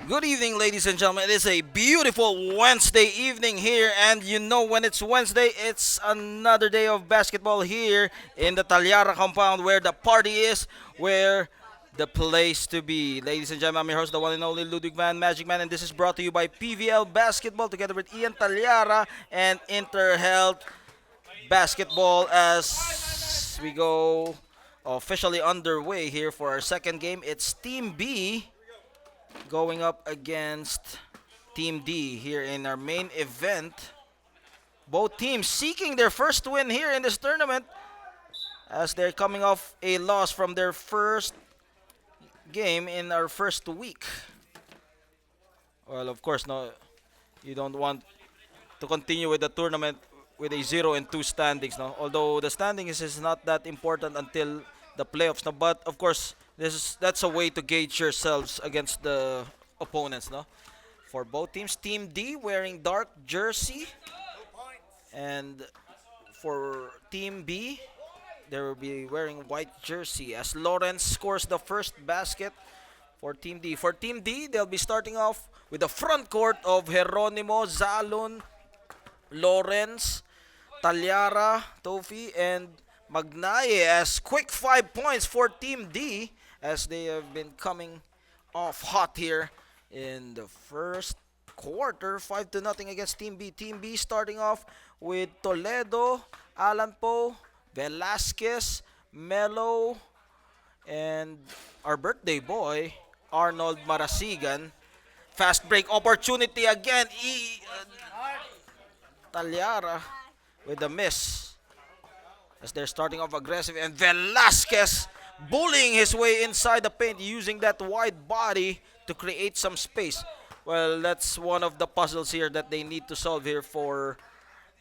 Good evening, ladies and gentlemen. It is a beautiful Wednesday evening here, and you know when it's Wednesday, it's another day of basketball here in the Tallara compound where the party is, where the place to be. Ladies and gentlemen, I'm your host, the one and only Ludwig Van Magic Man, and this is brought to you by PVL Basketball together with Ian Tallara and Interhealth Basketball as we go officially underway here for our second game. It's Team B going up against Team D here in our main event. Both teams seeking their first win here in this tournament as they're coming off a loss from their first game in our first week. Well, of course, no, you don't want to continue with the tournament with a 0-2 standings, no. Although the standings is not that important until the playoffs, no. But of course, that's a way to gauge yourselves against the opponents, no. For both teams, Team D wearing dark jersey, and for Team B, they will be wearing white jersey as Lawrence scores the first basket for Team D. For Team D, they'll be starting off with the front court of Geronimo, Zalon, Lawrence, Tallara, Tofi, and Magnaye as quick 5 points for Team D as they have been coming off hot here in the first quarter. 5-0 against Team B. Team B starting off with Toledo, Alan Poe, Velasquez, Melo, and our birthday boy, Arnold Marasigan. Fast break opportunity again. Tallara with a miss as they're starting off aggressive, and Velasquez bullying his way inside the paint using that wide body to create some space. Well, that's one of the puzzles here that they need to solve here for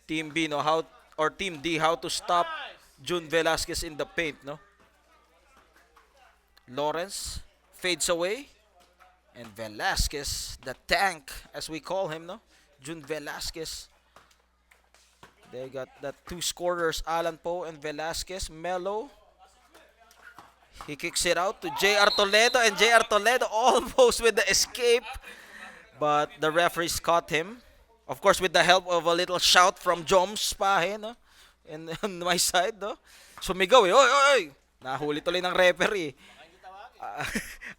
Team B, no, how or Team D, how to stop June Velasquez in the paint, no. Lawrence fades away, and Velasquez, the tank as we call him, no, June Velasquez. They got the two scorers, Alan Poe and Velasquez. Melo, he kicks it out to J.R. Toledo, and J.R. Toledo almost with the escape, but the referees caught him. Of course, with the help of a little shout from Joms Pahe, no? And on my side, no? Sumigaw, eh. Oy, oy, oy! Nahuli tuloy ng referee. Uh,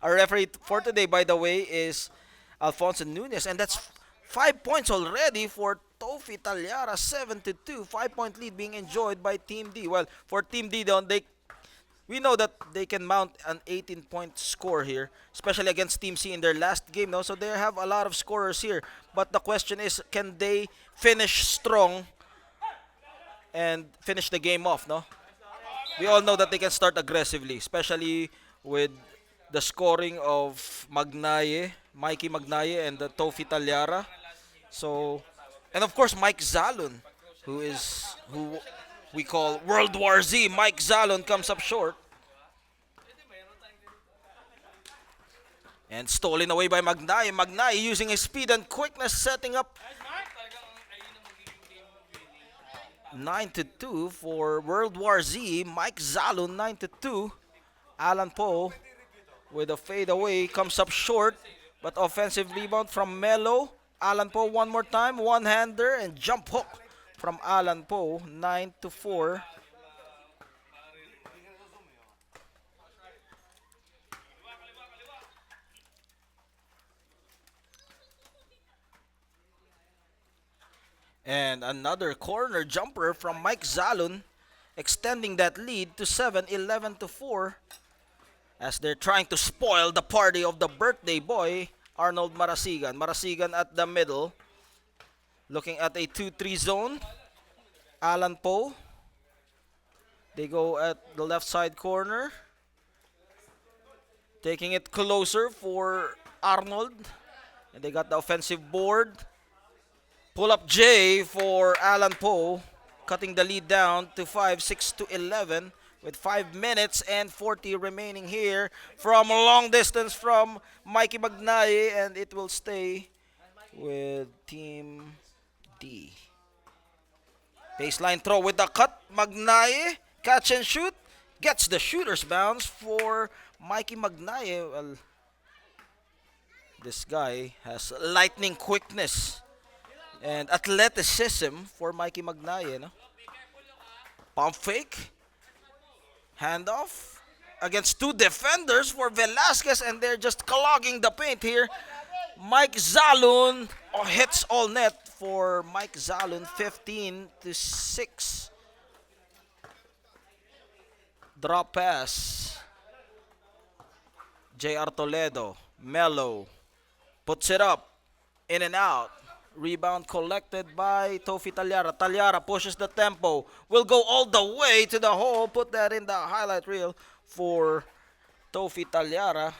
our referee for today, by the way, is Alfonso Nunez, and that's 5 points already for Tofi Tallara, 7-2. 5 point lead being enjoyed by Team D. Well, for Team D, we know that they can mount an 18-point score here, especially against Team C in their last game. No? So they have a lot of scorers here. But the question is, can they finish strong and finish the game off? No, we all know that they can start aggressively, especially with the scoring of Mikey Magnaye, and the Tofi Tallara. So, and of course Mike Zalon, who we call World War Z. Mike Zalon comes up short. And stolen away by Magnaye. Magnaye using his speed and quickness, setting up 9-2 for World War Z. Mike Zalon 9-2. Alan Poe with a fade away comes up short, but offensive rebound from Melo. Alan Poe one more time, one-hander and jump hook from Alan Poe, 9-4. And another corner jumper from Mike Zalon, extending that lead to 7, 11-4, as they're trying to spoil the party of the birthday boy, Arnold Marasigan. Marasigan at the middle, looking at a 2-3 zone. Alan Poe, they go at the left side corner, taking it closer for Arnold, and they got the offensive board. Pull up J for Alan Poe, cutting the lead down to 5, 6-11 with 5 minutes and 40 remaining here from long distance from Mikey Magnaye, and it will stay with Team D. Baseline throw with the cut. Magnaye, catch and shoot. Gets the shooter's bounce for Mikey Magnaye. Well, This guy has lightning quickness and athleticism for Mikey Magnaye. No? Pump fake, handoff against two defenders for Velasquez, and they're just clogging the paint here. Mike Zalun hits all net for Mike Zalun, 15-6. Drop pass. J.R. Toledo, Melo, puts it up, in and out. Rebound collected by Tofi Tallara. Tallara pushes the tempo. Will go all the way to the hole. Put that in the highlight reel for Tofi Tallara.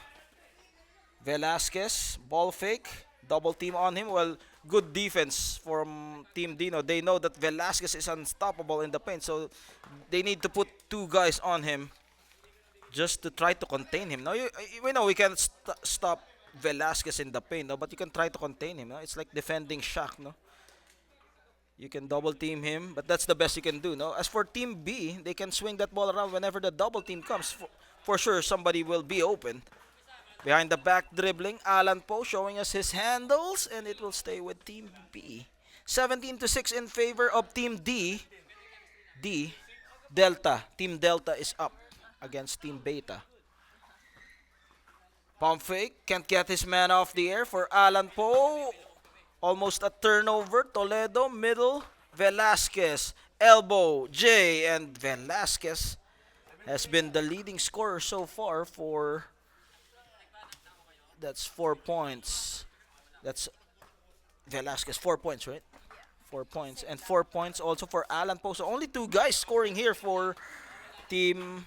Velasquez, ball fake. Double team on him. Well, good defense from Team Dino. They know that Velasquez is unstoppable in the paint. So they need to put two guys on him just to try to contain him. Now, we know we can stop Velasquez in the paint, no? But you can try to contain him. No? It's like defending Shaq. No? You can double team him, but that's the best you can do. No? As for Team B, they can swing that ball around whenever the double team comes. For sure, somebody will be open. Behind the back dribbling, Alan Poe showing us his handles, and it will stay with Team B. 17-6 in favor of Team D. Delta. Team Delta is up against Team Beta. Pump fake, can't get his man off the air for Alan Poe. Almost a turnover. Toledo, middle, Velasquez, elbow, J, and Velasquez has been the leading scorer so far for, that's 4 points. That's Velasquez, 4 points, right? 4 points. And 4 points also for Alan Poe. So only two guys scoring here for Team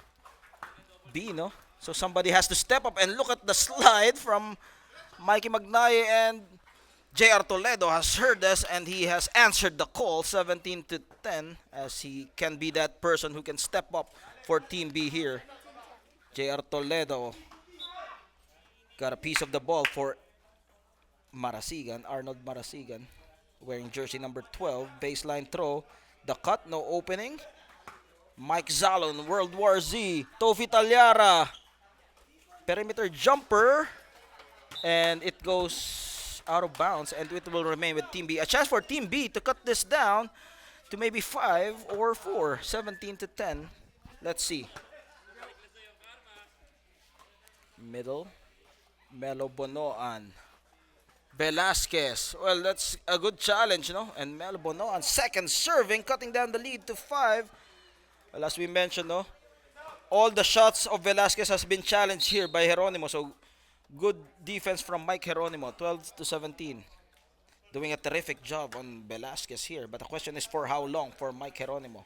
B, no? So somebody has to step up, and look at the slide from Mikey Magnaye, and J.R. Toledo has heard us and he has answered the call, 17-10, as he can be that person who can step up for Team B here. J.R. Toledo got a piece of the ball for Marasigan, Arnold Marasigan, wearing jersey number 12, baseline throw, the cut, no opening. Mike Zalon, World War Z, Tofi Tallara, perimeter jumper, and it goes out of bounds, and it will remain with Team B. A chance for Team B to cut this down to maybe 5 or 4, 17-10. Let's see. Middle, Melo Bonoan, Velasquez. Well, that's a good challenge, no? And Melo Bonoan, second serving, cutting down the lead to 5. Well, as we mentioned, no? All the shots of Velasquez has been challenged here by Geronimo. So, good defense from Mike Geronimo, 12-17. Doing a terrific job on Velasquez here. But the question is for how long for Mike Geronimo.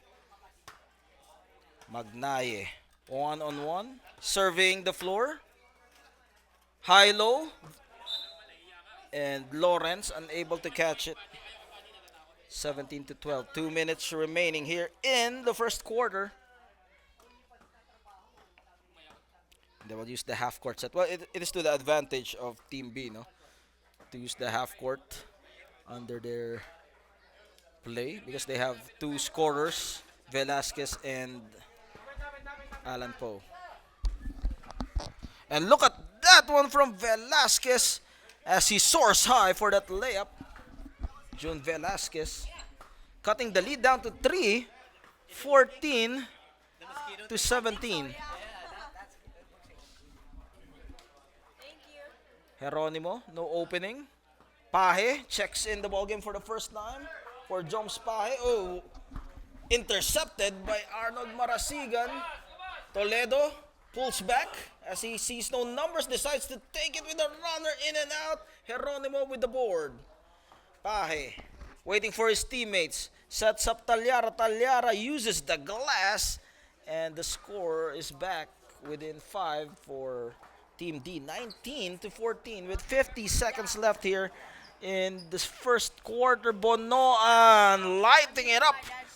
Magnaye, one-on-one, serving the floor. High-low. And Lawrence unable to catch it. 17-12. 2 minutes remaining here in the first quarter. They will use the half-court set. Well, it is to the advantage of Team B, no? To use the half-court under their play because they have two scorers, Velasquez and Alan Poe. And look at that one from Velasquez as he soars high for that layup. June Velasquez cutting the lead down to 3, 14-17. Geronimo, no opening. Pahe checks in the ballgame for the first time for Joms Pahe. Oh, intercepted by Arnold Marasigan. Toledo pulls back as he sees no numbers, decides to take it with a runner in and out. Geronimo with the board. Pahe waiting for his teammates. Sets up Tallara. Tallara uses the glass, and the score is back within 5 for Team D, 19-14 with 50 seconds left here in this first quarter. Bonoan lighting it up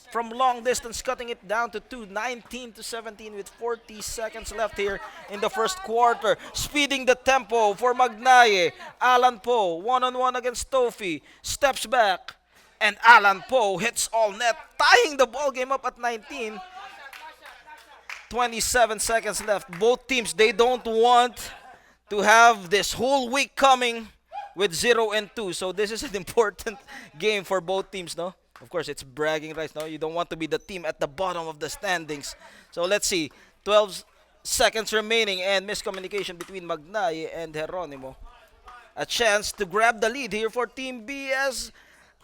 from long distance, cutting it down to 2, 19-17 with 40 seconds left here in the first quarter. Speeding the tempo for Magnaye. Alan Poe, one-on-one against Tofi, steps back, and Alan Poe hits all net, tying the ball game up at 19. 27 seconds left. Both teams, they don't want to have this whole week coming with 0-2. So this is an important game for both teams, no? Of course, it's bragging rights, no? You don't want to be the team at the bottom of the standings. So let's see. 12 seconds remaining and miscommunication between Magnaye and Geronimo. A chance to grab the lead here for Team B as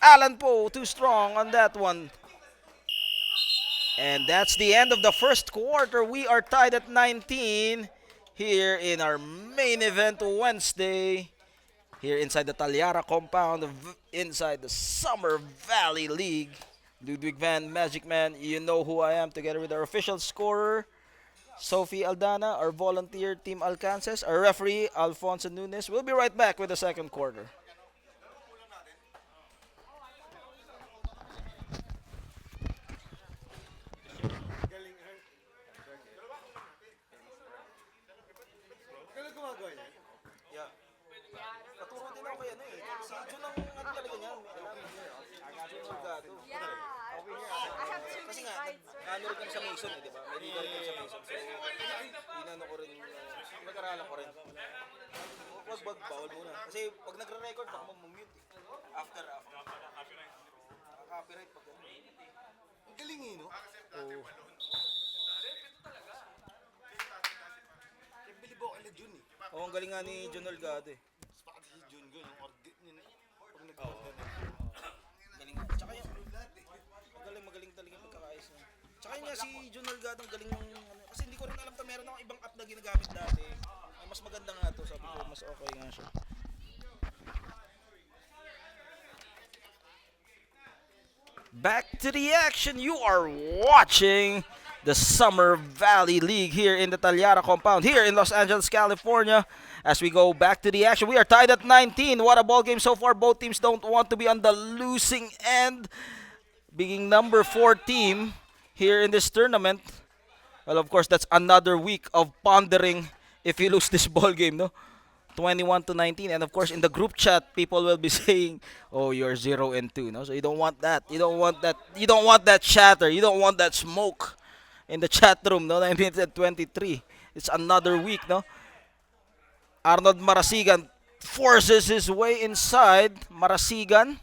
Alan Poe too strong on that one. And that's the end of the first quarter. We are tied at 19 here in our main event Wednesday. Here inside the Tallara compound, inside the Summer Valley League. Ludwig Van, Magic Man, you know who I am, together with our official scorer, Sophie Aldana, our volunteer, Team Alcances, our referee, Alfonso Nunes. We'll be right back with the second quarter. Yeah. Naturo din ako kay ano eh. Si Jun ang ano talaga niyan. Jun Delgado. Yeah, I have two Kasi big nga, bites, right? ano rin kami sa Mason eh, di ba? May liga rin kami sa Mason. So, inano ko rin, nag-aralan ko rin. Wag, bawal muna. Kasi pag nagre-record, baka mag-mute eh. After. Copyright pag ano. Ang galing eh, no? Oo. Bilib ako kay Jun eh. Oo, ang galing nga ni Jun Delgado eh. Bakit si Jun ko yung order niya pag nag-order na. Galing nga. Tsaka yung, magaling talaga pagkakaayos niya. Tsaka yun nga si Jun Delgado, ang galing ng, ano, kasi hindi ko rin alam meron akong ibang app na ginagamit dati. Ay, mas maganda nga to, sabi ko, mas okay nga siya. Back to the action. You are watching the Summer Valley League here in the Tallara compound, here in Los Angeles, California. As we go back to the action, we are tied at 19. What a ball game so far. Both teams don't want to be on the losing end. Being number 4 team here in this tournament. Well, of course, that's another week of pondering if you lose this ball game, no? 21-19, and of course in the group chat people will be saying, oh, you're 0-2, no? So you don't want that, you don't want that chatter, you don't want that smoke in the chat room, no? 19-23, it's another week, no? Arnold Marasigan forces his way inside. Marasigan,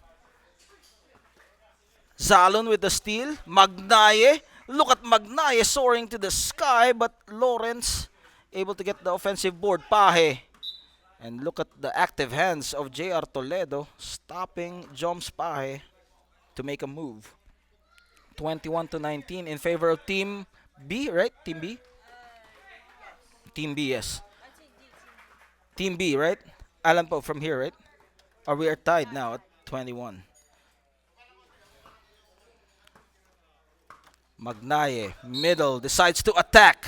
Zalon with the steal. Magnaye, look at Magnaye soaring to the sky, but Lawrence able to get the offensive board. Pahe. And look at the active hands of J.R. Toledo stopping Joms Pahe to make a move. 21-19 in favor of Team B, right? Team B? Team B, yes. Team B, right? Alan Po from here, right? Or we are tied now at 21. Magnaye, middle, decides to attack.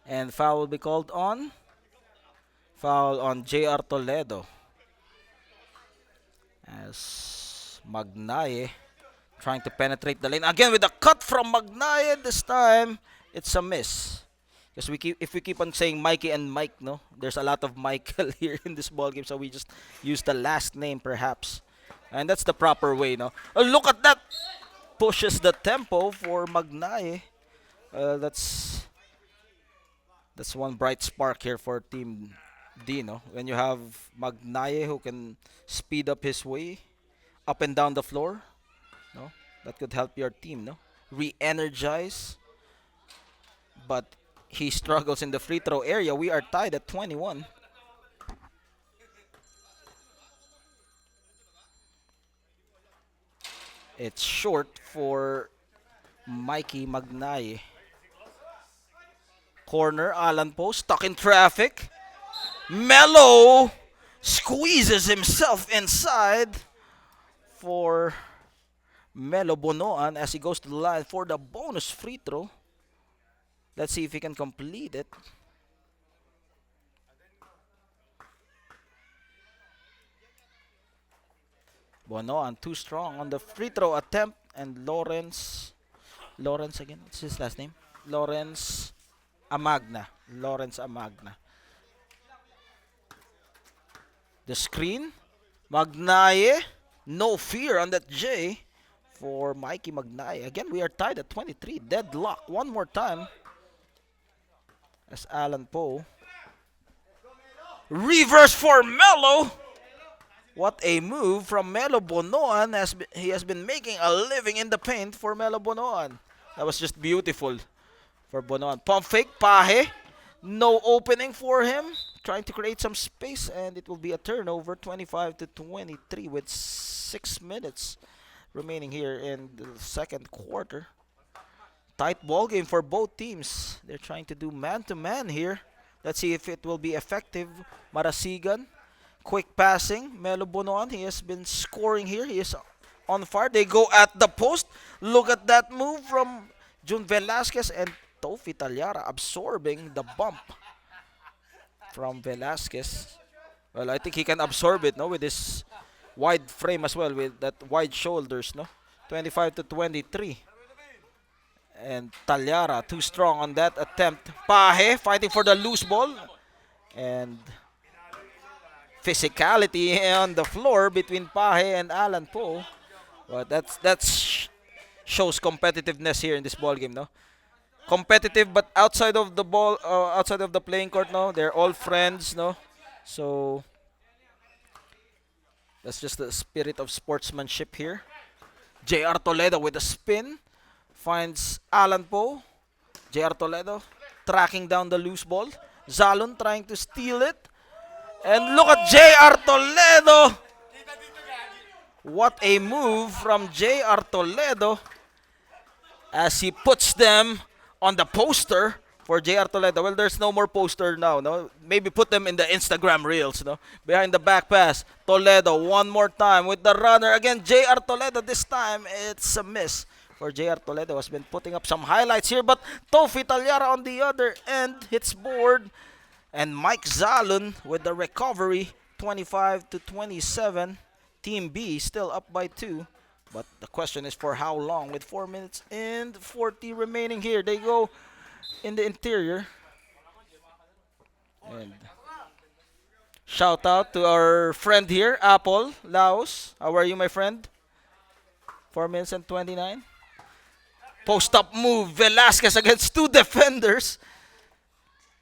And foul will be called on. Foul on J.R. Toledo. As Magnaye trying to penetrate the lane. Again with a cut from Magnaye. This time, it's a miss. Because if we keep on saying Mikey and Mike, no? There's a lot of Michael here in this ball game. So we just use the last name perhaps. And that's the proper way, no? Oh, look at that. Pushes the tempo for Magnaye. That's one bright spark here for Team D, no? When you have Magnaye who can speed up his way up and down the floor, no? That could help your team, no? Re-energize. But he struggles in the free throw area. We are tied at 21. It's short for Mikey Magnaye. Corner, Alan Poe stuck in traffic. Melo squeezes himself inside for Melo Bonoan as he goes to the line for the bonus free throw. Let's see if he can complete it. Bonoan too strong on the free throw attempt, and Lawrence again, what's his last name? Lawrence Amagna. The screen, Magnaye, no fear on that J for Mikey Magnaye. Again, we are tied at 23, deadlock. One more time as Alan Poe. Reverse for Melo. What a move from Melo Bonoan. He has been making a living in the paint for Melo Bonoan. That was just beautiful for Bonoan. Pump fake, Pahe. No opening for him. Trying to create some space, and it will be a turnover, 25 to 23 with 6 minutes remaining here in the second quarter. Tight ball game for both teams. They're trying to do man-to-man here. Let's see if it will be effective. Marasigan, quick passing. Melo Bonoan, he has been scoring here. He is on fire. They go at the post. Look at that move from Jun Velasquez and Tofi Tallara absorbing the bump from Velasquez. Well, I think he can absorb it, no, with his wide frame as well, with that wide shoulders, no. 25 to 23. And Tallara too strong on that attempt. Pahe fighting for the loose ball. And physicality on the floor between Pahe and Alan Poe. But that's shows competitiveness here in this ball game, no. Competitive, but outside of the ball, outside of the playing court, no. They're all friends, no. So that's just the spirit of sportsmanship here. J.R. Toledo with a spin. Finds Alan Poe. J.R. Toledo tracking down the loose ball. Zalon trying to steal it. And look at J.R. Toledo. What a move from J.R. Toledo as he puts them on the poster for J.R. Toledo. Well, there's no more poster now, no? Maybe put them in the Instagram reels, no? Behind the back pass. Toledo one more time with the runner. Again, J.R. Toledo. This time, it's a miss for J.R. Toledo. Has been putting up some highlights here, but Tofi Tallara on the other end hits board. And Mike Zalun with the recovery, 25 to 27. Team B still up by 2. But the question is for how long? With 4 minutes and 40 remaining here. They go in the interior. And shout out to our friend here, Apple Laos. How are you, my friend? 4 minutes and 29. Post-up move. Velasquez against 2 defenders.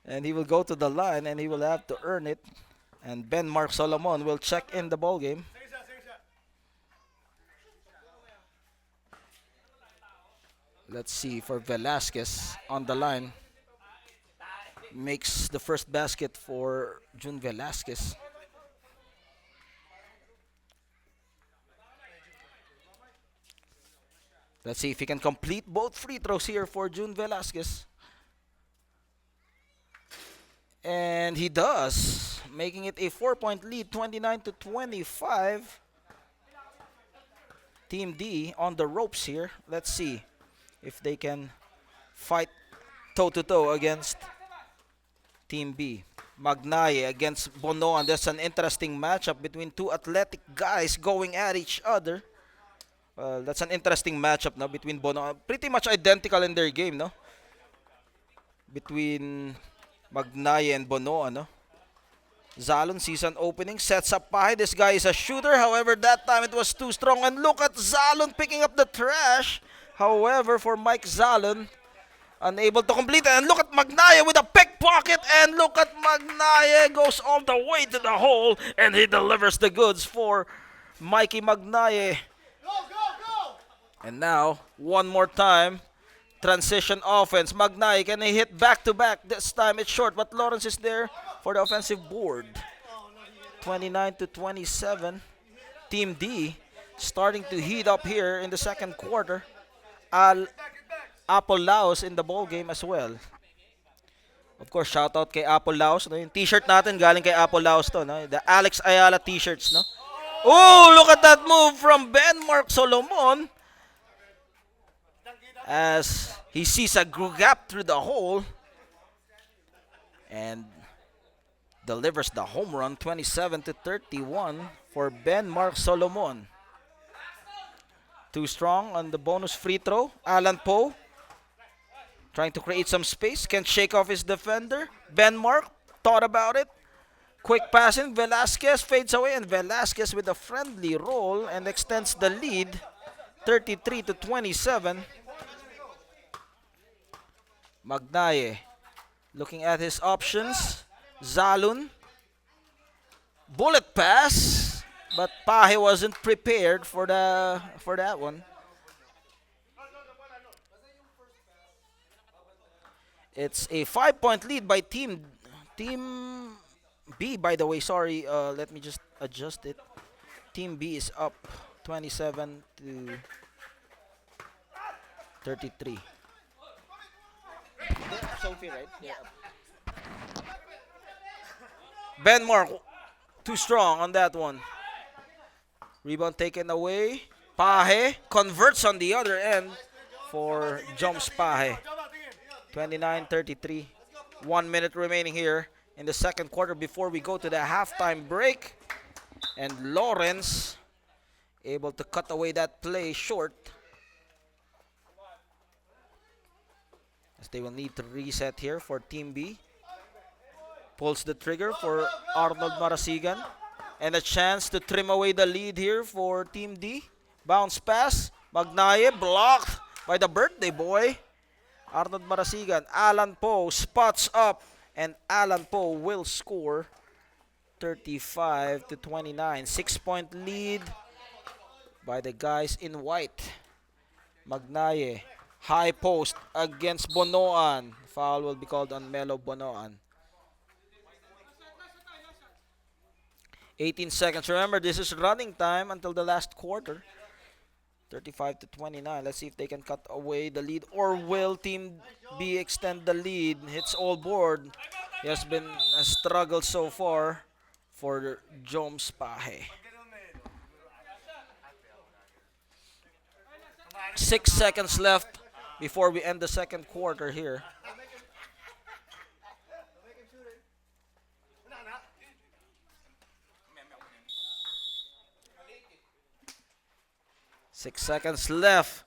And he will go to the line and he will have to earn it. And Ben Mark Solomon will check in the ball game. Let's see for Velasquez on the line. Makes the first basket for Jun Velasquez. Let's see if he can complete both free throws here for Jun Velasquez. And he does, making it a 4-point lead, 29 to 25. Team D on the ropes here. Let's see if they can fight toe-to-toe against Team B. Magnaye against Bono, and that's an interesting matchup between 2 athletic guys going at each other. That's an interesting matchup, no, between Bono. Pretty much identical in their game, no? Between Magnaye and Bono, no? Zalon sees an opening, sets up Pahe. This guy is a shooter. However, that time it was too strong. And look at Zalon picking up the trash. However, for Mike Zalon, unable to complete it. And look at Magnaye with a pickpocket. And look at Magnaye goes all the way to the hole. And he delivers the goods for Mikey Magnaye. And now, one more time. Transition offense. Magnaye, can he hit back-to-back? This time it's short, but Lawrence is there for the offensive board. 29 to 27. Team D starting to heat up here in the second quarter. Apple Laos in the ball game as well. Of course, shout out kay Apple Laos. No? Yung t-shirt natin galing kay Apple Laos to. No? The Alex Ayala t-shirts. No? Oh, look at that move from Ben Mark Solomon. As he sees a gap through the hole and delivers the home run, 27 to 31 for Ben Mark Solomon. Too strong on the bonus free throw. Alan Poe trying to create some space, can't shake off his defender. Ben Mark thought about it. Quick passing, Velasquez fades away, and Velasquez with a friendly roll and extends the lead, 33 to 27. Magnaye looking at his options. Zalun. Bullet pass. but Pahe wasn't prepared for that one. It's a 5-point lead by Team B. By the way, sorry. Let me just adjust it. Team B is up 27 to 33. Sophie, right? Yeah. Benmark too strong on that one. Rebound taken away. Pahe converts on the other end for Joms Pahe. 29-33. 1 minute remaining here in the second quarter before we go to the halftime break. And Lawrence able to cut away that play short, as they will need to reset here for Team B. Pulls the trigger for Arnold Marasigan. And a chance to trim away the lead here for Team D. Bounce pass. Magnaye blocked by the birthday boy. Arnold Marasigan. Alan Poe spots up. And Alan Poe will score 35 to 29. 6-point lead by the guys in white. Magnaye. High post against Bonoan. Foul will be called on Melo Bonoan. 18 seconds. Remember, this is running time until the last quarter. 35 to 29. Let's see if they can cut away the lead, or will Team B extend the lead? Hits all board. It has been a struggle so far for Joms Pahe. 6 seconds left before we end the second quarter here. Six seconds left.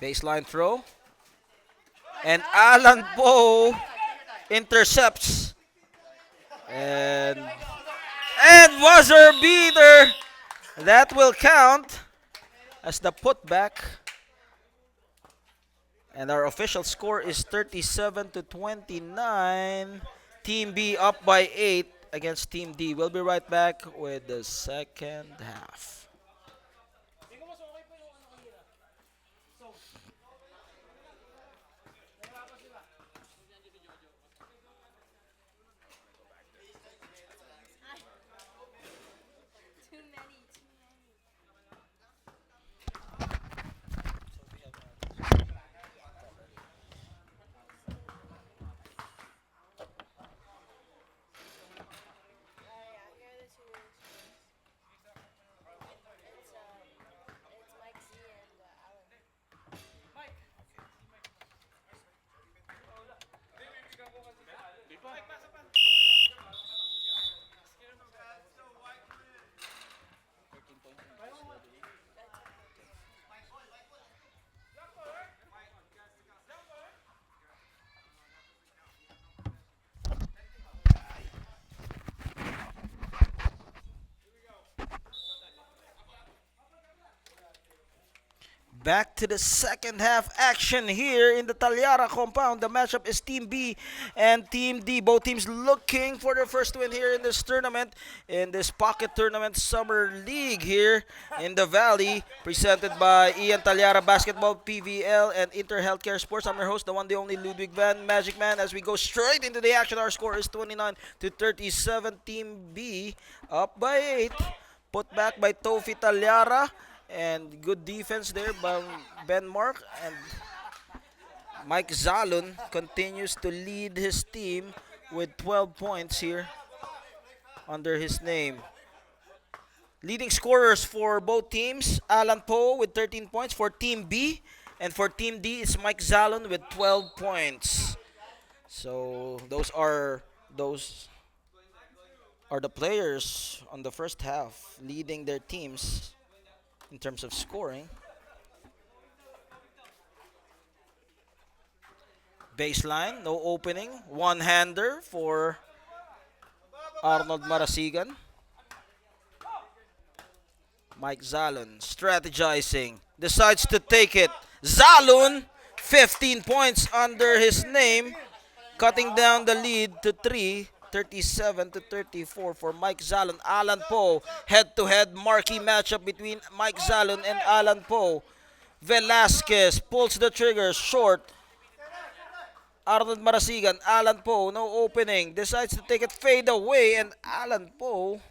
Baseline throw. And Alan Poe intercepts. And buzzer beater. That will count as the putback. And our official score is 37 to 29. Team B up by 8 against Team D. We'll be right back with the second half. Too many, too many. Yeah, here are the two instruments. It's Mike Z and Alan. Back to the second half action here in the Tallara compound. The matchup is Team B and Team D. Both teams looking for their first win here in this tournament, in this Pocket Tournament Summer League here in the Valley, presented by Ian Tallara Basketball, PVL, and Interhealth Care Sports. I'm your host, the one, the only Ludwig Van Magic Man. As we go straight into the action, our score is 29 to 37. Team B up by 8. Put back by Tofi Tallara. And good defense there by Ben Mark, and Mike Zalun continues to lead his team with 12 points here under his name. Leading scorers for both teams, Alan Poe with 13 points for Team B, and for Team D is Mike Zalun with 12 points. So those are the players on the first half leading their teams in terms of scoring. Baseline, no opening. One-hander for Arnold Marasigan. Mike Zalun strategizing. Decides to take it. Zalun, 15 points under his name. Cutting down the lead to 3. 37 to 34 for Mike Zalun. Alan Poe, head-to-head marquee matchup between Mike Zalun and Alan Poe. Velasquez pulls the trigger short. Arnold Marasigan, Alan Poe, no opening. Decides to take it fade away, and Alan Poe,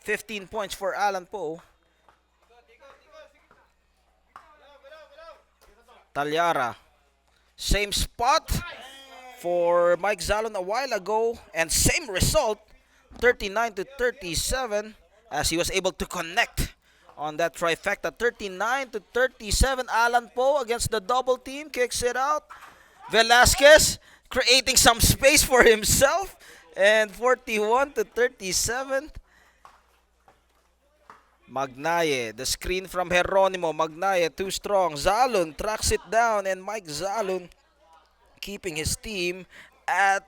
15 points for Alan Poe. Tallara, same spot for Mike Zalon a while ago, and same result, 39 to 37, as he was able to connect on that trifecta. 39 to 37, Alan Poe against the double team, kicks it out. Velasquez creating some space for himself, and 41 to 37. Magnaye, the screen from Geronimo. Magnaye too strong. Zalun tracks it down, and Mike Zalun keeping his team at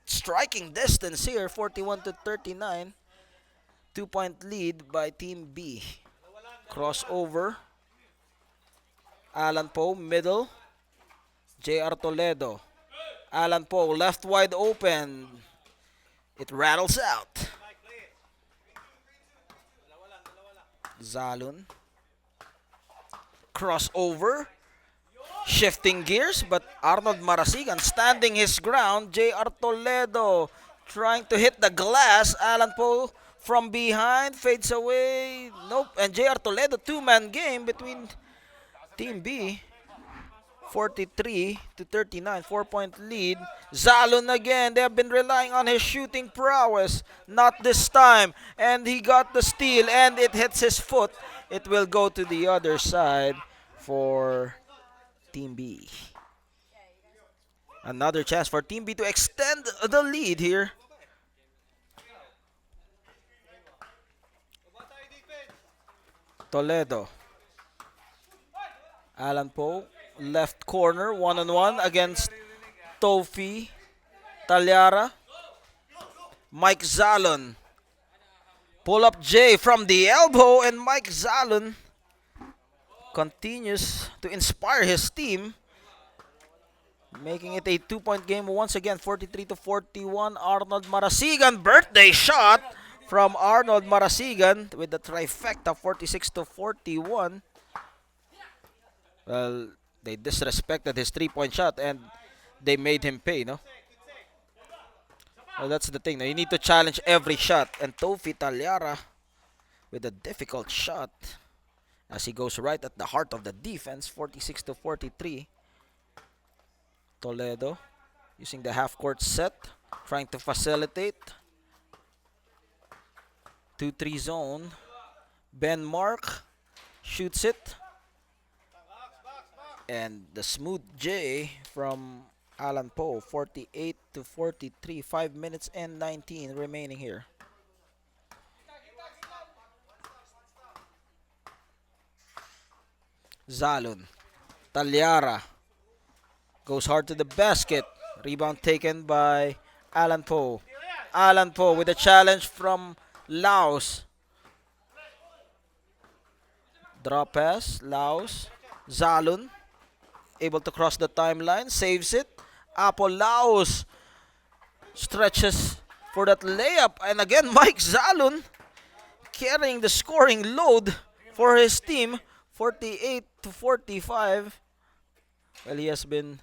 striking distance here. 41 to 39. 2-point lead by Team B. Crossover. Alan Poe, middle. J.R. Toledo. Alan Poe, left wide open. It rattles out. Zalun. Crossover. Shifting gears, but Arnold Marasigan standing his ground. J.R. Toledo trying to hit the glass. Alan Poe from behind fades away. Nope. And J.R. Toledo, two-man game between Team B. 43 to 39, 4-point lead. Zalun again. They have been relying on his shooting prowess. Not this time. And he got the steal, and it hits his foot. It will go to the other side for Team B. Another chance for Team B to extend the lead here. Toledo. Alan Poe, left corner, one-on-one against Tofi Tallara. Mike Zalon. Pull up J from the elbow, and Mike Zalon continues to inspire his team, making it a 2-point game once again. 43 to 41. Arnold Marasigan, birthday shot from Arnold Marasigan with the trifecta. 46 to 41. Well, they disrespected his 3-point shot, and they made him pay, no? Well, that's the thing. No? You need to challenge every shot. And Tofi Tallara with a difficult shot as he goes right at the heart of the defense. 46 to 43. Toledo using the half-court set, trying to facilitate. 2-3 zone. Ben Mark shoots it. And the smooth J from Alan Poe. 48 to 43. 5 minutes and 19 remaining here. Zalun. Tallara goes hard to the basket. Rebound taken by Alan Poe. Alan Poe with a challenge from Laos. Drop pass. Laos. Zalun able to cross the timeline. Saves it. Apo Laos stretches for that layup. And again, Mike Zalun carrying the scoring load for his team. 48 to 45. Well, he has been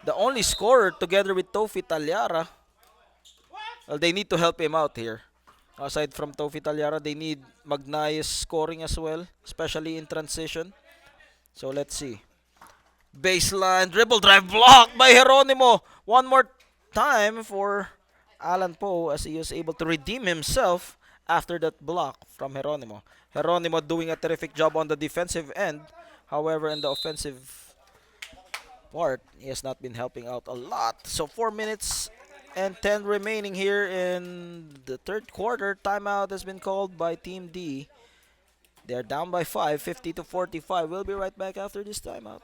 the only scorer together with Tofi Tallara. Well, they need to help him out here. Aside from Tofi Tallara, they need Magnaye's scoring as well, especially in transition. So let's see. Baseline, dribble drive, blocked by Geronimo. One more time for Alan Poe as he was able to redeem himself after that block from Geronimo. Geronimo doing a terrific job on the defensive end. However, in the offensive part, he has not been helping out a lot. So 4 minutes and 10 remaining here in the third quarter. Timeout has been called by Team D. They're down by 5, 50 to 45. We'll be right back after this timeout.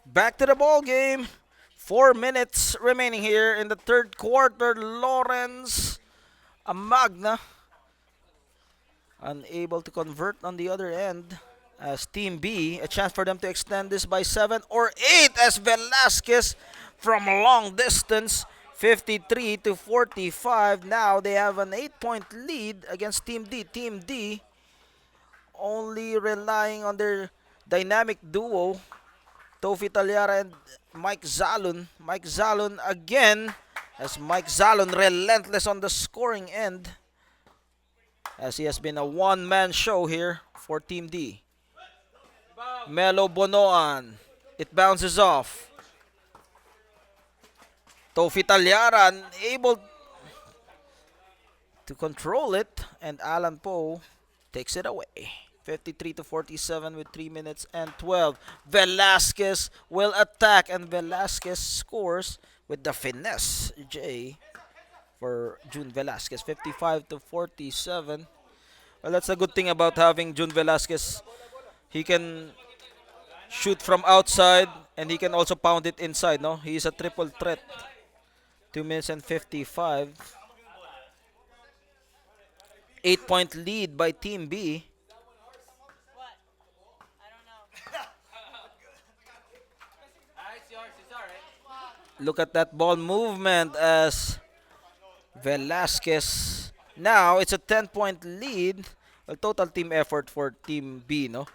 Back to the ball game. 4 minutes remaining here in the third quarter. Lawrence Amagna unable to convert on the other end. As Team B, a chance for them to extend this by 7 or 8 as Velasquez from long distance, 53 to 45. Now they have an 8-point lead against Team D. Team D only relying on their dynamic duo, Tofi Tallara and Mike Zalun. Mike Zalun again, as Mike Zalun relentless on the scoring end, as he has been a one-man show here for Team D. Melo Bonoan. It bounces off. Tofi Tallara unable to control it, and Alan Poe takes it away. 53 to 47 with 3 minutes and 12. Velasquez will attack, and Velasquez scores with the finesse. J for June Velasquez. 55 to 47. Well, that's a good thing about having June Velasquez. He can shoot from outside, and he can also pound it inside. No, he is a triple threat. 2 minutes and 55. 8-point lead by Team B. What? I don't know. Look at that ball movement as Velasquez. Now it's a 10-point lead. A total team effort for Team B, no?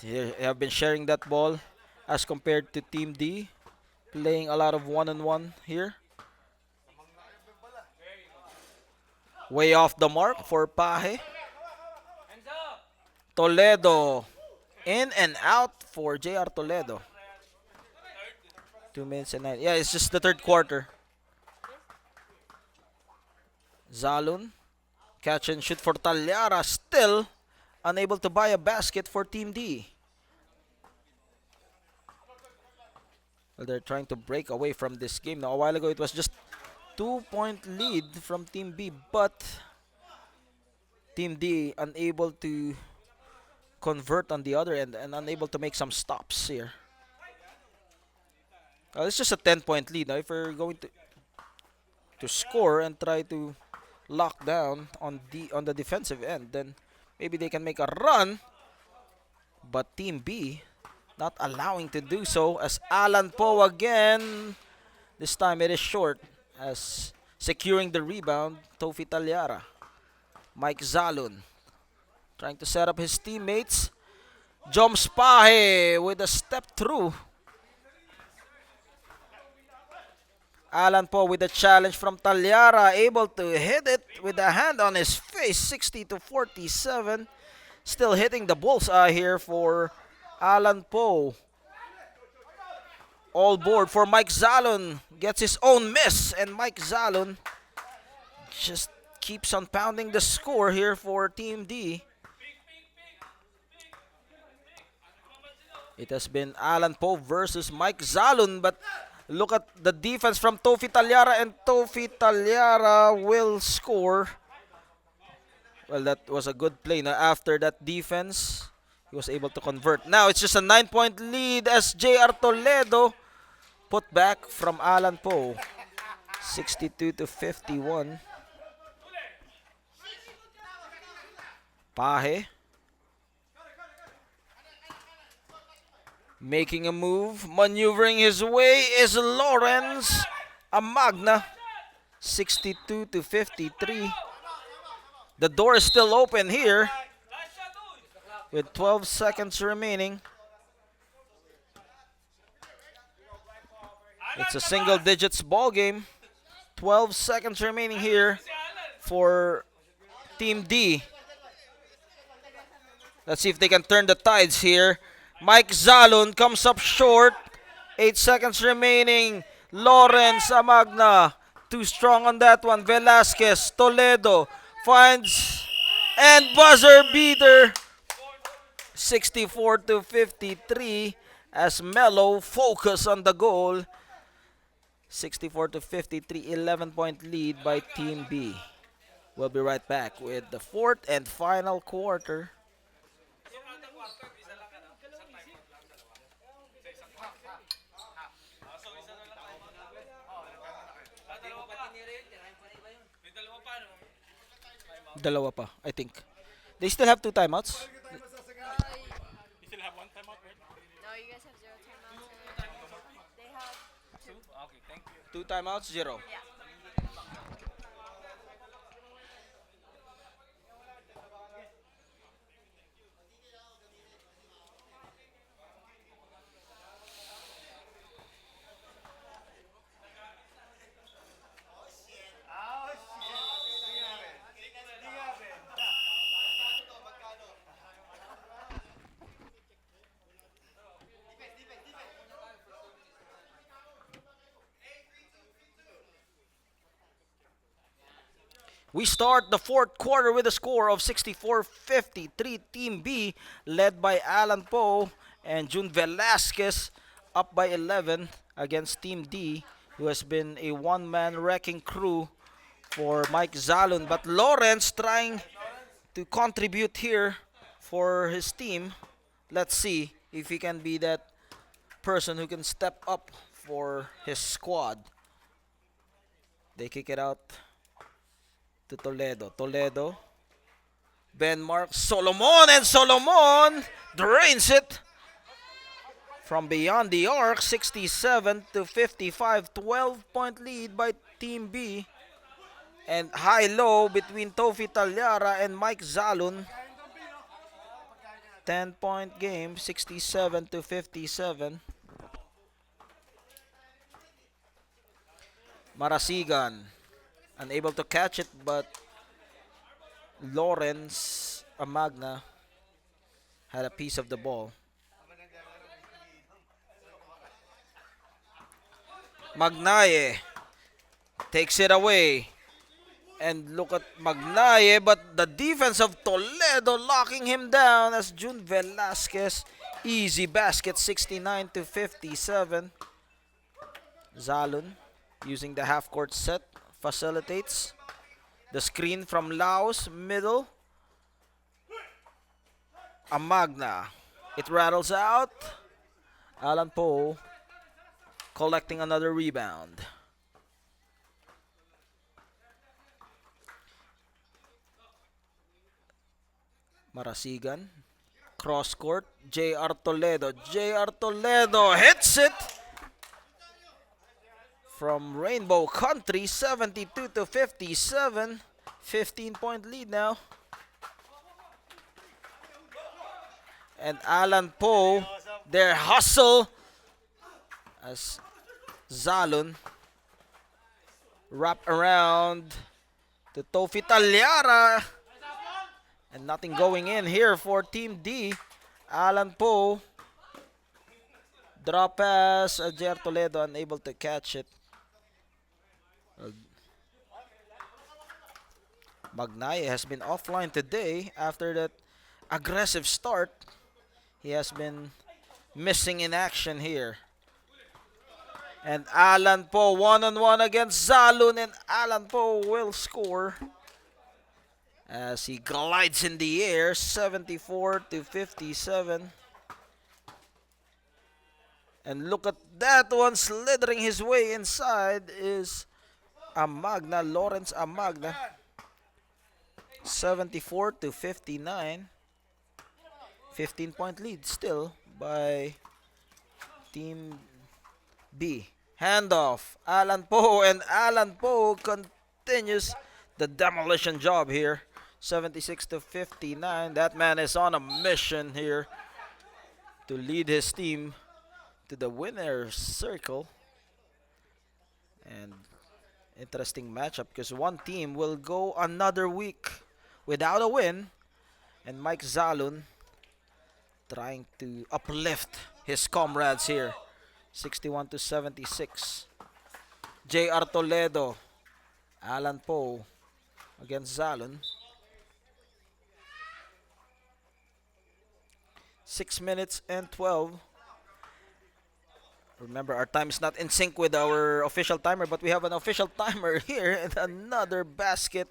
They have been sharing that ball as compared to Team D, playing a lot of one-on-one here. Way off the mark for Paje. Toledo in and out for JR Toledo. 2 minutes and 9. Yeah, it's just the third quarter. Zalun, catch and shoot for Tallara, still unable to buy a basket for Team D. Well, they're trying to break away from this game. Now, a while ago, it was just 2-point lead from Team B, but Team D unable to convert on the other end and unable to make some stops here. Well, it's just a 10-point lead. Now, if we're going to score and try to lock down on the defensive end, then maybe they can make a run. But Team B not allowing to do so, as Alan Poe again. This time it is short, as securing the rebound, Tofi Tallara. Mike Zalun trying to set up his teammates. Joms Paje with a step through. Alan Poe with a challenge from Tallara, able to hit it with a hand on his face. 60 to 47. Still hitting the bullseye here for Alan Poe. All board for Mike Zalun. Gets his own miss, and Mike Zalun just keeps on pounding the score here for Team D. It has been Alan Poe versus Mike Zalun, but look at the defense from Tofi Tallara, and Tofi Tallara will score. Well, that was a good play. Now, after that defense, he was able to convert. Now, it's just a 9-point lead as JR Toledo put back from Alan Poe. 62 to 51. Paje making a move, maneuvering his way is Lawrence Amagna. 62 to 53. The door is still open here with 12 seconds remaining. It's a single digits ball game. 12 seconds remaining here for Team D. Let's see if they can turn the tides here. Mike Zalun comes up short. 8 seconds remaining. Lawrence Amagna, too strong on that one. Velasquez, Toledo finds and buzzer beater. 64 to 53 as Melo focus on the goal. 64 to 53, 11-point lead by Team B. We'll be right back with the fourth and final quarter. Dalawa pa, I think. They still have two timeouts. You still have one timeout, right? no, you guys have zero timeouts. And they have two. Okay, thank you. Two timeouts, zero. Yeah. We start the fourth quarter with a score of 64-53. Team B, led by Alan Poe and June Velasquez, up by 11 against Team D, who has been a one-man wrecking crew for Mike Zalun. But Lawrence trying to contribute here for his team. Let's see if he can be that person who can step up for his squad. They kick it out to Toledo. Toledo. Ben Mark. Solomon, and Solomon drains it from beyond the arc. 67-55. 12-point lead by Team B. And high-low between Tofi Tallara and Mike Zalun. 10-point game. 67-57. Marasigan unable to catch it, but Lawrence Amagna had a piece of the ball. Magnaye takes it away. And look at Magnaye, but the defense of Toledo locking him down as June Velasquez. Easy basket, 69-57. Zalun using the half-court set facilitates. The screen from Laos, middle. Amagna. It rattles out. Alan Poe collecting another rebound. Marasigan. Cross court. J.R. Toledo. J.R. Toledo hits it from Rainbow Country. 72-57. 15-point lead now. And Alan Poe, their hustle as Zalun wrap around to Tofi Tallara. And nothing going in here for Team D. Alan Poe. Drop pass. Jer Toledo unable to catch it. Magnaye has been offline today after that aggressive start. He has been missing in action here. And Alan Poe one-on-one against Zalun, and Alan Poe will score as he glides in the air. 74-57. And look at that one slithering his way inside is Amagna, Lawrence Amagna. 74-59. 15-point lead still by Team B. Handoff. Alan Poe, and Alan Poe continues the demolition job here. 76-59. That man is on a mission here to lead his team to the winner's circle. And interesting matchup because one team will go another week without a win, and Mike Zalun trying to uplift his comrades here. 61-76. J.R. Toledo, Alan Poe against Zalun. 6 minutes and 12. Remember, our time is not in sync with our official timer, but we have an official timer here, and another basket.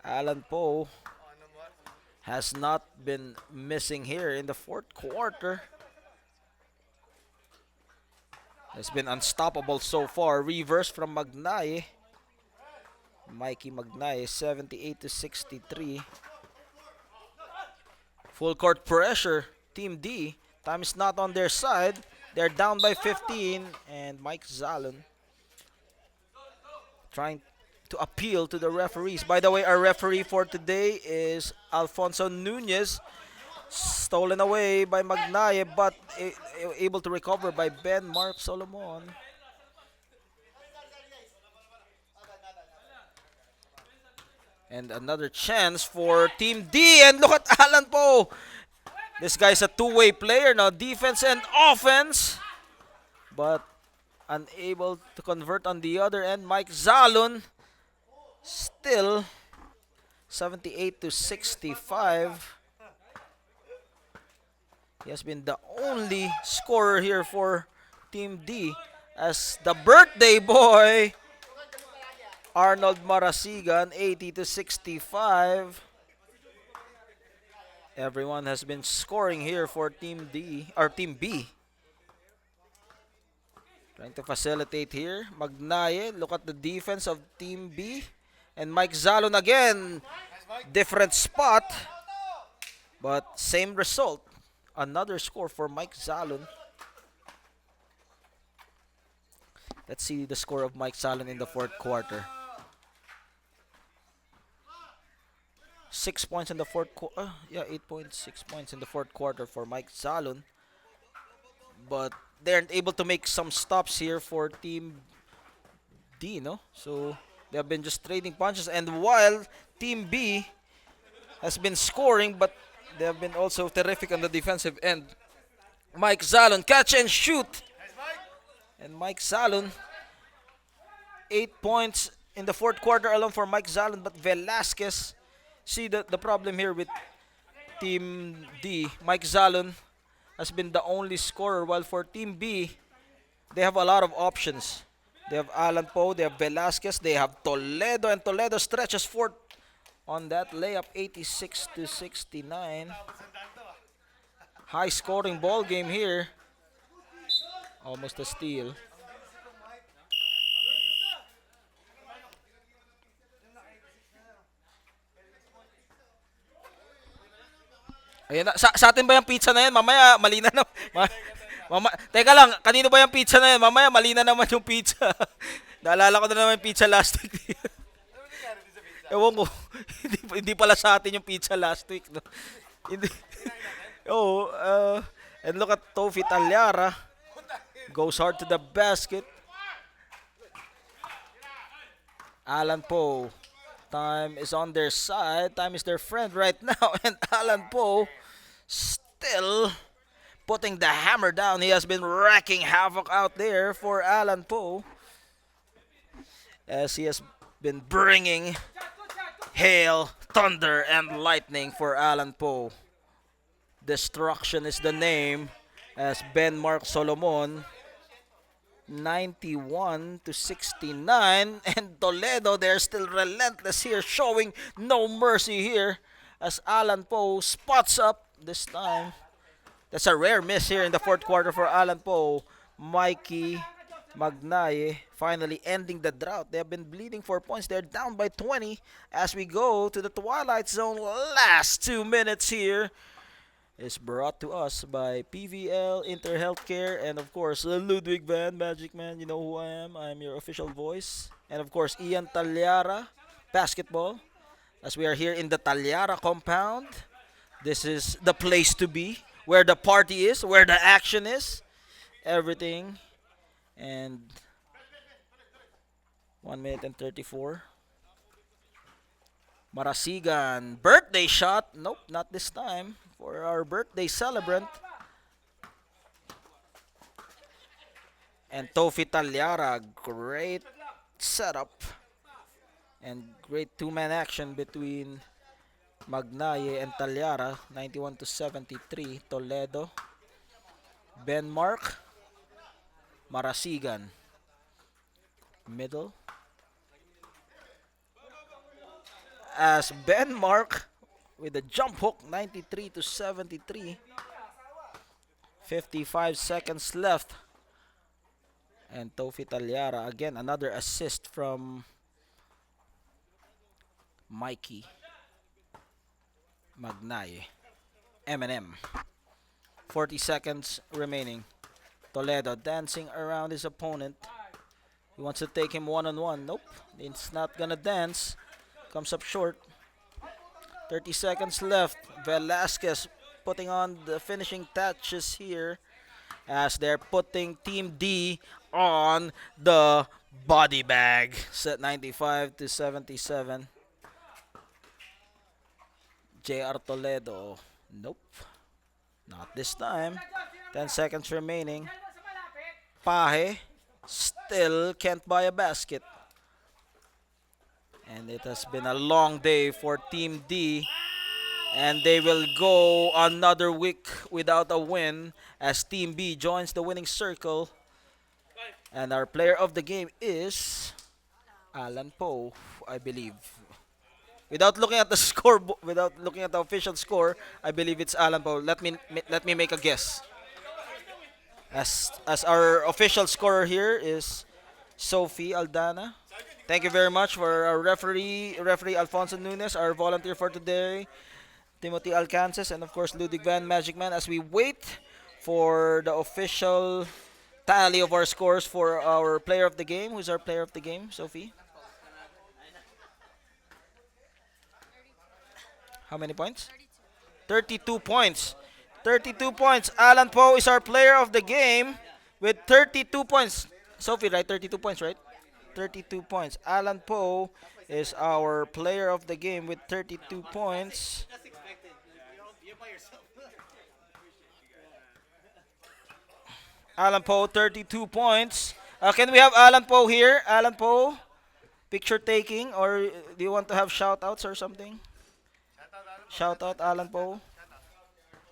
Alan Poe has not been missing here in the fourth quarter. Has been unstoppable so far. Reverse from Magnaye. Mikey Magnay 78 to 63. Full court pressure. Team D. Time is not on their side. They're down by 15. And Mike Zalon trying to appeal to the referees. By the way, our referee for today is Alfonso Nunez. Stolen away by Magnaye, but able to recover by Ben Mark Solomon. And another chance for Team D. And look at Alan Poe. This guy's a two-way player now, defense and offense. But unable to convert on the other end. Mike Zalon still 78 to 65. He has been the only scorer here for Team D as the birthday boy Arnold Marasigan 80 to 65. Everyone has been scoring here for Team D or Team B. Trying to facilitate here. Magnaye, look at the defense of Team B. And Mike Zalon again. Different spot. But same result. Another score for Mike Zalon. Let's see the score of Mike Zalon in the fourth quarter. 6 points in the fourth quarter. 8.6 points in the fourth quarter for Mike Zalon. But they aren't able to make some stops here for Team D, no? So they have been just trading punches. And while Team B has been scoring, but they have been also terrific on the defensive end. Mike Zalon, catch and shoot. And Mike Zalon, 8 points in the fourth quarter alone for Mike Zalon. But Velasquez, see the problem here with Team D. Mike Zalon has been the only scorer, while for Team B, they have a lot of options. They have Alan Poe, they have Velasquez, they have Toledo, and Toledo stretches forth on that layup 86 to 69. High scoring ball game here. Almost a steal. Ayan na. Sa atin ba yung pizza na yan? Mamaya, mali na na. Teka lang, kanino ba yung pizza na yan? Mamaya, mali na naman yung pizza. Naalala ko na naman yung pizza last week. Ewan ko. hindi pala sa atin yung pizza last week. No? Hindi. Oh, and look at Tofi Tallara. Goes hard to the basket. Alan Poe. Time is on their side. Time is their friend right now. And Alan Poe still putting the hammer down. He has been wrecking havoc out there for Alan Poe, as he has been bringing hail, thunder, and lightning for Alan Poe. Destruction is the name, as Ben Mark Solomon 91 to 69. And Toledo, they're still relentless here, showing no mercy here as Alan Poe spots up this time. That's a rare miss here in the fourth quarter for Alan Poe. Mikey Magnaye finally ending the drought. They have been bleeding for points. They're down by 20 as we go to the Twilight Zone. Last 2 minutes here is brought to us by PVL, Interhealth, and of course, Ludwig Van, Magic Man. You know who I am. I'm your official voice. And of course, Ian Tallara, basketball. As we are here in the Tallara compound, this is the place to be, where the party is, where the action is, everything. And 1 minute and 34. Marasigan, birthday shot. Nope, not this time for our birthday celebrant. And Tofi Tallara, great setup and great two-man action between Magnaye and Tallara. 91 to 73. Toledo, Ben Mark, Marasigan, middle. As Ben Mark with a jump hook, 93 to 73. 55 seconds left. And Tofi Tallara, again, another assist from Mikey Magnaye. Eminem. 40 seconds remaining. Toledo dancing around his opponent. He wants to take him one on one. Nope. It's not gonna dance. Comes up short. 30 seconds left. Velasquez putting on the finishing touches here as they're putting Team D on the body bag. Set 95 to 77. JR Toledo. Nope. Not this time. 10 seconds remaining. Pahe still can't buy a basket. And it has been a long day for Team D. And they will go another week without a win as Team B joins the winning circle. And our player of the game is Alan Poe, I believe. Without looking at the score, without looking at the official score, I believe it's Alan Poe. Let me make a guess. As our official scorer here is Sophie Aldana. Thank you very much for our referee Alfonso Nunes, our volunteer for today, Timothy Alcances, and of course Ludwig Van Magic Man as we wait for the official tally of our scores for our player of the game. Who's our player of the game, Sophie? How many points? 32 points. 32 points. Alan Poe is our player of the game with 32 points. Sophie, right? 32 points, right? 32 points. Alan Poe is our player of the game with 32 points. Alan Poe, 32 points. Can we have Alan Poe here? Alan Poe, picture taking, or do you want to have shout outs or something? Shout out Alan Poe.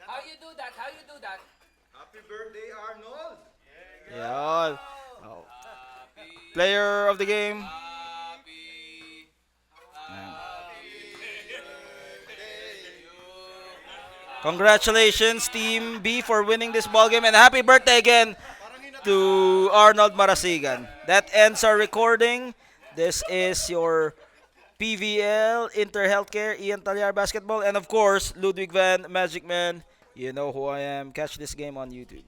How you do that? How you do that? Happy birthday, Arnold! Yeah. Oh. Player of the game. Congratulations, Team B, for winning this ball game, and happy birthday again to Arnold Marasigan. That ends our recording. This is your PVL, Interhealthcare, Ian Tallara Basketball, and of course, Ludwig Van Magic Man. You know who I am. Catch this game on YouTube.